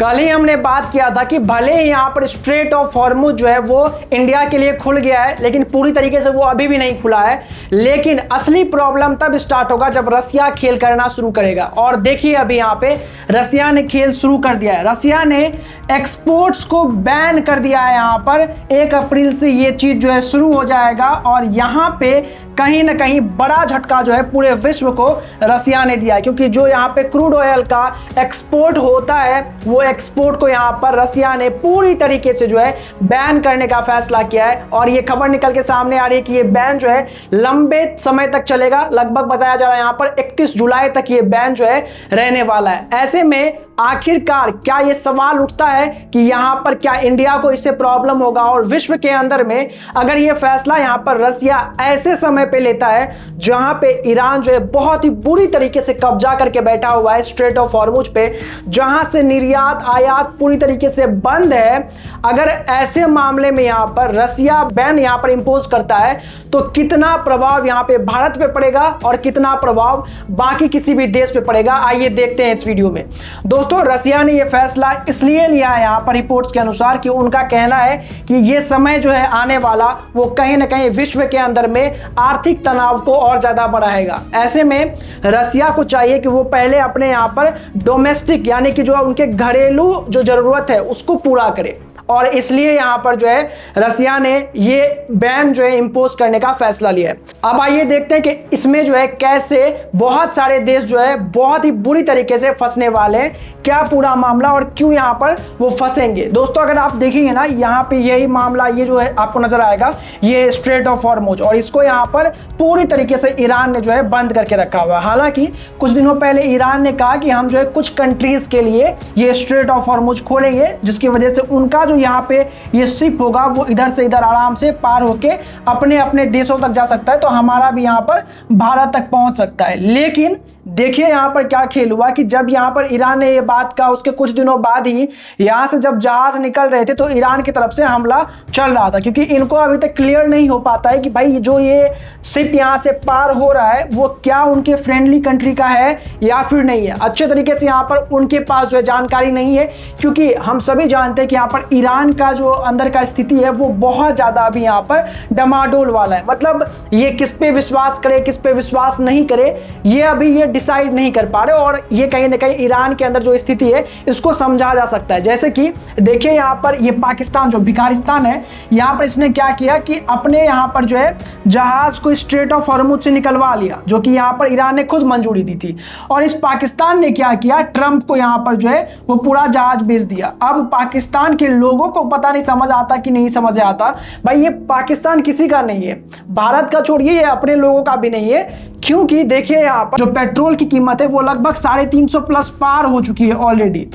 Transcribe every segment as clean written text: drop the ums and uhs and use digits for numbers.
कल ही हमने बात किया था कि भले ही यहाँ पर स्ट्रेट ऑफ हॉर्मुज जो है वो इंडिया के लिए खुल गया है, लेकिन पूरी तरीके से वो अभी भी नहीं खुला है। लेकिन असली प्रॉब्लम तब स्टार्ट होगा जब रसिया खेल करना शुरू करेगा। और देखिए अभी यहाँ पे रसिया ने खेल शुरू कर दिया है। रसिया ने एक्सपोर्ट्स को बैन कर दिया है। यहाँ पर 1 अप्रैल से ये चीज जो है शुरू हो जाएगा और यहाँ पे कहीं ना कहीं बड़ा झटका जो है पूरे विश्व को रसिया ने दिया है, क्योंकि जो यहाँ पे क्रूड ऑयल का एक्सपोर्ट होता है वो एक्सपोर्ट को यहाँ पर रसिया ने पूरी तरीके से जो है बैन करने का फैसला किया है। और ये खबर निकल के सामने आ रही है कि ये बैन जो है लंबे समय तक चलेगा। लगभग बताया जा रहा है यहाँ पर 31 जुलाई तक ये बैन जो है रहने वाला है। ऐसे में आखिरकार क्या ये सवाल उठता है कि यहाँ पर क्या इंडिया को इससे प्रॉब्लम होगा, और विश्व के अंदर में अगर ये फैसला यहाँ पर रसिया ऐसे समय पे लेता है जहां पे ईरान जो है बहुत ही बुरी तरीके से कब्जा करके बैठा हुआ है स्ट्रेट ऑफ हॉर्मुज पे, जहां से निर्यात आयात पूरी तरीके से बंद है। अगर ऐसे मामले में यहाँ पर रसिया बैन यहाँ पर इंपोज करता है तो कितना प्रभाव यहाँ पे भारत पे पड़ेगा और कितना प्रभाव बाकी किसी भी देश पे पड़ेगा, आइए देखते हैं इस वीडियो में। दोस्तों, रसिया ने यह फैसला इसलिए लिया है यहाँ पर रिपोर्ट्स के अनुसार कि उनका कहना है कि ये समय जो है आने वाला वो कहीं ना कहीं विश्व के अंदर में आर्थिक तनाव को और ज्यादा बढ़ाएगा। ऐसे में रसिया को चाहिए कि वो पहले अपने यहाँ पर डोमेस्टिक यानी कि जो उनके घरेलू जो जरूरत है उसको पूरा करे, और इसलिए यहां पर जो है रसिया ने ये बैन जो है इंपोज करने का फैसला लिया है। अब आइए देखते हैं कि इसमें जो है कैसे बहुत सारे देश जो है बहुत ही बुरी तरीके से फंसने वाले हैं, क्या पूरा मामला और क्यों यहां पर वो फंसेंगे। दोस्तों, अगर आप देखेंगे ना यहाँ पे यही मामला ये जो है आपको नजर आएगा, ये स्ट्रेट ऑफ हॉर्मुज, और इसको यहाँ पर पूरी तरीके से ईरान ने जो है बंद करके रखा हुआ है। हालांकि कुछ दिनों पहले ईरान ने कहा कि हम जो है कुछ कंट्रीज के लिए ये स्ट्रेट ऑफ हॉर्मुज खोलेंगे, जिसकी वजह से उनका जो यहाँ पे ये शिप होगा वो इधर से इधर आराम से पार होके अपने अपने देशों तक जा सकता है, तो हमारा भी यहाँ पर भारत तक पहुंच सकता है। लेकिन देखिए यहाँ पर क्या खेल हुआ कि जब यहाँ पर ईरान ने ये बात कहा उसके कुछ दिनों बाद ही यहाँ से जब जहाज निकल रहे थे तो ईरान की तरफ से हमला चल रहा था, क्योंकि इनको अभी तक क्लियर नहीं हो पाता है कि भाई जो ये शिप यहाँ से पार हो रहा है वो क्या उनके फ्रेंडली कंट्री का है या फिर नहीं है। अच्छे तरीके से यहाँ पर उनके पास जो है जानकारी नहीं है, क्योंकि हम सभी जानते हैं कि यहाँ पर ईरान का जो अंदर का स्थिति है वो बहुत ज्यादा अभी यहाँ पर डमाडोल वाला है। मतलब ये किस पे विश्वास करे किस पे विश्वास नहीं करे ये अभी ये डिसाइड नहीं कर पा रहे, और ये कहीं ना कहीं ईरान के अंदर जो स्थिति है इसको समझा जा सकता है। जैसे कि देखिए यहाँ पर ये पाकिस्तान जो भिखारिस्तान है, यहाँ पर इसने क्या किया कि अपने यहाँ पर जो है जहाज को स्ट्रेट ऑफ हॉर्मुज से निकलवा लिया, जो कि यहाँ पर ईरान ने खुद मंजूरी दी थी। और इस पाकिस्तान ने क्या किया, ट्रंप को यहाँ पर जो है वो पूरा जहाज भेज दिया। अब पाकिस्तान के लोगों को पता नहीं समझ आता कि नहीं समझ आता, भाई ये पाकिस्तान किसी का नहीं है, भारत का छोड़िए ये अपने लोगों का भी नहीं है, क्योंकि देखिए यहाँ पर जो पेट्रोल की कीमत है वो लगभग 350 प्लस पार हो चुकी है ऑलरेडी।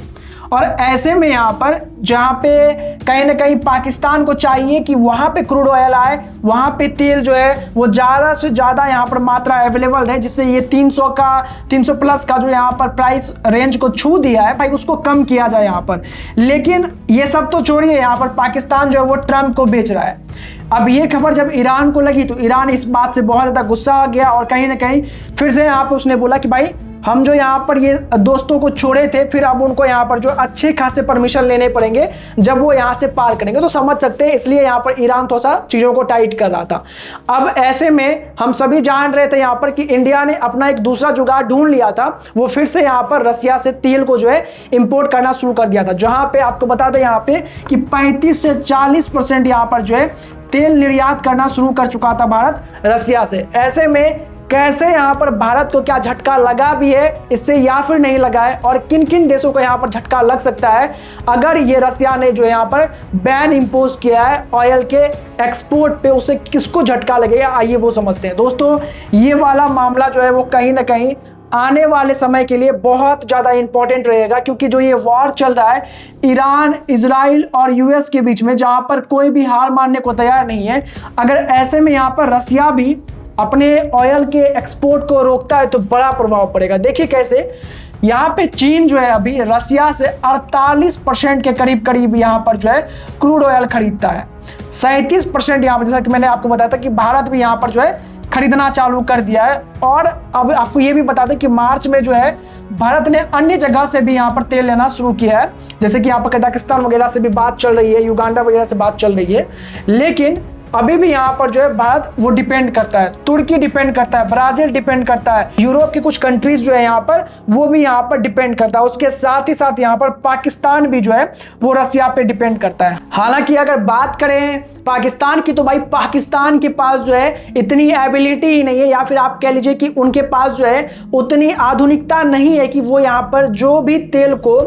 और ऐसे में यहाँ पर जहाँ पे कहीं ना कहीं पाकिस्तान को चाहिए कि वहाँ पे क्रूड ऑयल आए, वहाँ पे तेल जो है वो ज़्यादा से ज़्यादा यहाँ पर मात्रा अवेलेबल है, जिससे ये 300 प्लस का जो यहाँ पर प्राइस रेंज को छू दिया है भाई उसको कम किया जाए यहाँ पर। लेकिन ये सब तो छोड़िए, यहाँ पर पाकिस्तान जो है वो ट्रंप को बेच रहा है। अब ये खबर जब ईरान को लगी तो ईरान इस बात से बहुत ज़्यादा गुस्सा आ गया, और कहीं ना कहीं फिर से यहाँ पर उसने बोला कि भाई हम जो यहाँ पर ये दोस्तों को छोड़े थे, फिर अब उनको यहाँ पर जो अच्छे खासे परमिशन लेने पड़ेंगे जब वो यहाँ से पार करेंगे, तो समझ सकते हैं इसलिए यहाँ पर ईरान थोड़ा सा चीज़ों को टाइट कर रहा था। अब ऐसे में हम सभी जान रहे थे यहाँ पर कि इंडिया ने अपना एक दूसरा जुगाड़ ढूंढ लिया था, वो फिर से यहाँ पर रसिया से तेल को जो है इंपोर्ट करना शुरू कर दिया था, जहाँ पे आपको बता दें यहाँ पे कि 35 से 40% यहाँ पर जो है तेल निर्यात करना शुरू कर चुका था भारत रसिया से। ऐसे में कैसे यहाँ पर भारत को क्या झटका लगा भी है इससे या फिर नहीं लगा है, और किन किन देशों को यहाँ पर झटका लग सकता है अगर ये रसिया ने जो यहाँ पर बैन इंपोज किया है ऑयल के एक्सपोर्ट पे, उसे किसको झटका लगेगा, आइए वो समझते हैं। दोस्तों, ये वाला मामला जो है वो कहीं ना कहीं आने वाले समय के लिए बहुत ज़्यादा इंपॉर्टेंट रहेगा, क्योंकि जो ये वॉर चल रहा है ईरान, इजराइल और यूएस के बीच में, जहाँ पर कोई भी हार मानने को तैयार नहीं है, अगर ऐसे में यहाँ पर रसिया भी अपने ऑयल के एक्सपोर्ट को रोकता है तो बड़ा प्रभाव पड़ेगा। देखिए कैसे यहाँ पे चीन जो है अभी रसिया से 48% के करीब यहाँ पर जो है क्रूड ऑयल खरीदता है। 37% यहाँ पर, जैसा कि मैंने आपको बताया था कि भारत भी यहाँ पर जो है खरीदना चालू कर दिया है। और अब आपको ये भी बता दें कि मार्च में जो है भारत ने अन्य जगह से भी यहाँ पर तेल लेना शुरू किया है। जैसे कि यहाँ पर कजाकिस्तान वगैरह से भी बात चल रही है, युगांडा वगैरह से बात चल रही है, लेकिन अभी भी यहाँ पर जो है भारत वो डिपेंड करता है, तुर्की डिपेंड करता है, ब्राजील डिपेंड करता है, यूरोप के कुछ कंट्रीज जो है यहाँ पर वो भी यहाँ पर डिपेंड करता है। उसके साथ ही साथ यहाँ पर पाकिस्तान भी जो है वो रसिया पे डिपेंड करता है। हालांकि अगर बात करें पाकिस्तान की, तो भाई पाकिस्तान के पास जो है इतनी एबिलिटी ही नहीं है, या फिर आप कह लीजिए कि उनके पास जो है उतनी आधुनिकता नहीं है कि वो यहाँ पर जो भी तेल को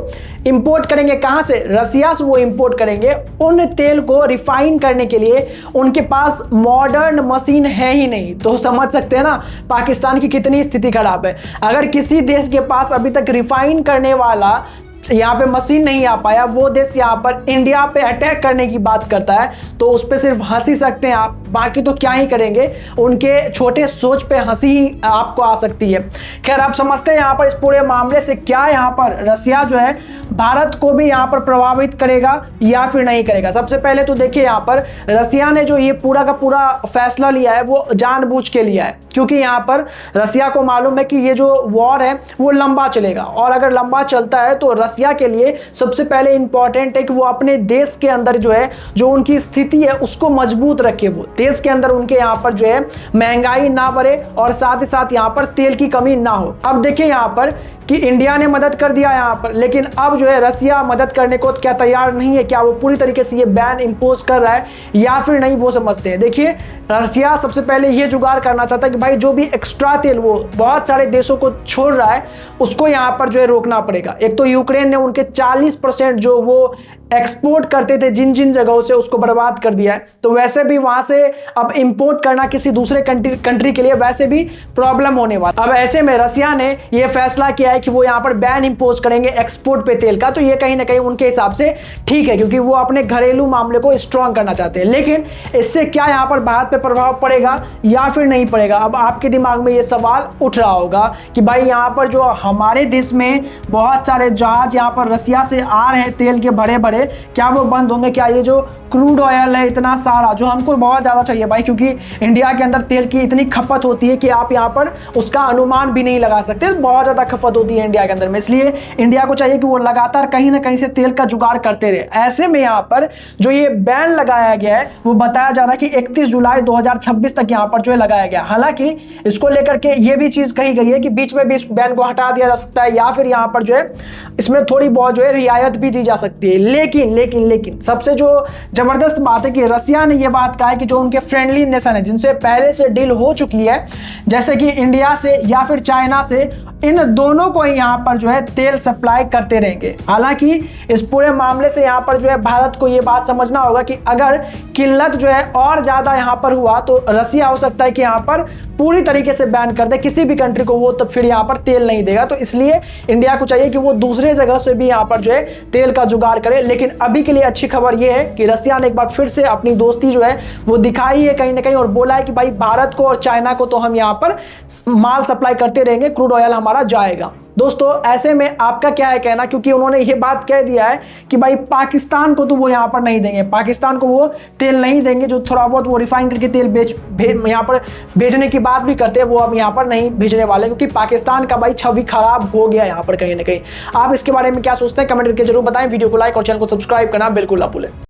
इंपोर्ट करेंगे, कहाँ से, रसिया से वो इंपोर्ट करेंगे, उन तेल को रिफाइन करने के लिए उनके पास मॉडर्न मशीन है ही नहीं। तो समझ सकते हैं ना पाकिस्तान की कितनी स्थिति खराब है। अगर किसी देश के पास अभी तक रिफाइन करने वाला यहाँ पे मशीन नहीं आ पाया, वो देश यहाँ पर इंडिया पे अटैक करने की बात करता है, तो उस पर सिर्फ हंसी सकते हैं आप, बाकी तो क्या ही करेंगे। उनके छोटे सोच पे हंसी ही आपको आ सकती है। खैर, आप समझते हैं यहाँ पर इस पूरे मामले से क्या यहाँ पर रसिया जो है भारत को भी यहाँ पर प्रभावित करेगा या फिर नहीं करेगा। सबसे पहले तो देखिए यहाँ पर रसिया ने जो ये पूरा का पूरा फैसला लिया है वो जानबूझ के लिया है, क्योंकि यहाँ पर रसिया को मालूम है कि ये जो वॉर है वो लंबा चलेगा, और अगर लंबा चलता है तो रसिया के लिए सबसे पहले इंपॉर्टेंट है कि वो अपने देश के अंदर जो है जो उनकी स्थिति है उसको मजबूत रखे। वो देश के अंदर उनके यहाँ पर जो है महंगाई ना बढ़े और साथ ही साथ यहाँ पर तेल की कमी ना हो। अब देखिए यहाँ पर कि इंडिया ने मदद कर दिया यहाँ पर, लेकिन अब जो है रसिया मदद करने को क्या तैयार नहीं है, क्या वो पूरी तरीके से ये बैन इंपोज कर रहा है या फिर नहीं, वो समझते हैं। देखिए रसिया सबसे पहले ये जुगाड़ करना चाहता है कि भाई जो भी एक्स्ट्रा तेल वो बहुत सारे देशों को छोड़ रहा है उसको यहाँ पर जो है रोकना पड़ेगा। एक तो यूक्रेन ने उनके 40% जो वो एक्सपोर्ट करते थे जिन जिन जगहों से, उसको बर्बाद कर दिया है, तो वैसे भी वहां से अब इंपोर्ट करना किसी दूसरे कंट्री के लिए वैसे भी प्रॉब्लम होने वाला। अब ऐसे में रसिया ने यह फैसला किया है कि वो यहाँ पर बैन इंपोज करेंगे एक्सपोर्ट पे तेल का, तो ये कहीं ना कहीं उनके हिसाब से ठीक है, क्योंकि वो अपने घरेलू मामले को स्ट्रांग करना चाहते हैं। लेकिन इससे क्या यहाँ पर भारत पे प्रभाव पड़ेगा या फिर नहीं पड़ेगा? अब आपके दिमाग में ये सवाल उठ रहा होगा कि भाई यहाँ पर जो हमारे देश में बहुत सारे जहाज यहाँ पर रसिया से आ रहे हैं तेल के बड़े बड़े, क्या वो बंद होंगे? क्या ये जो क्रूड ऑयल है इतना सारा जो हमको बहुत ज़्यादा चाहिए भाई, क्योंकि इंडिया के अंदर तेल की इतनी खपत होती है कि आप यहाँ पर उसका अनुमान भी नहीं लगा सकते, बहुत ज़्यादा खपत होती है इंडिया के अंदर में। इसलिए इंडिया को चाहिए कि वो लगातार कहीं ना कहीं से तेल का जुगाड़ करते रहे। ऐसे में यहाँ पर जो ये बैन लगाया गया है वो बताया जा रहा है कि 31 जुलाई 2026 तक यहाँ पर जो है लगाया गया। हालांकि इसको लेकर के ये भी चीज़ कही गई है कि बीच में भी इस बैन को हटा दिया जा सकता है या फिर यहाँ पर जो है इसमें थोड़ी बहुत जो है रियायत भी दी जा सकती है। लेकिन सबसे जो जबरदस्त बात है कि रसिया ने यह बात कहा है कि जो उनके फ्रेंडली नेशन है जिनसे पहले से डील हो चुकी है, जैसे कि इंडिया से या फिर चाइना से, इन दोनों को ही यहाँ पर जो है तेल सप्लाई करते रहेंगे। हालांकि इस पूरे मामले से यहाँ पर जो है भारत को ये बात समझना होगा कि अगर किल्लत जो है और ज़्यादा यहाँ पर हुआ तो रसिया हो सकता है कि यहाँ पर पूरी तरीके से बैन कर दे किसी भी कंट्री को, वो तो फिर यहाँ पर तेल नहीं देगा। तो इसलिए इंडिया को चाहिए कि वो दूसरे जगह से भी यहाँ पर जो है तेल का जुगाड़ करे। लेकिन अभी के लिए अच्छी खबर ये है कि रसिया ने एक बार फिर से अपनी दोस्ती जो है वो दिखाई है कहीं ना कहीं, और बोला है कि भाई भारत को और चाइना को तो हम यहाँ पर माल सप्लाई करते रहेंगे, क्रूड ऑयल हमारा जाएगा। दोस्तों ऐसे में आपका क्या है कहना, क्योंकि उन्होंने ये बात कह दिया है कि भाई पाकिस्तान को तो वो यहाँ पर नहीं देंगे, पाकिस्तान को वो तेल नहीं देंगे जो थोड़ा बहुत वो रिफाइन करके तेल यहाँ पर भेजने की बात भी करते हैं, वो अब यहाँ पर नहीं भेजने वाले, क्योंकि पाकिस्तान का भाई छवि खराब हो गया यहाँ पर कहीं ना कहीं। आप इसके बारे में क्या सोचते हैं कमेंट करके जरूर बताएं। वीडियो को लाइक और चैनल को सब्सक्राइब करना बिल्कुल ना भूलें।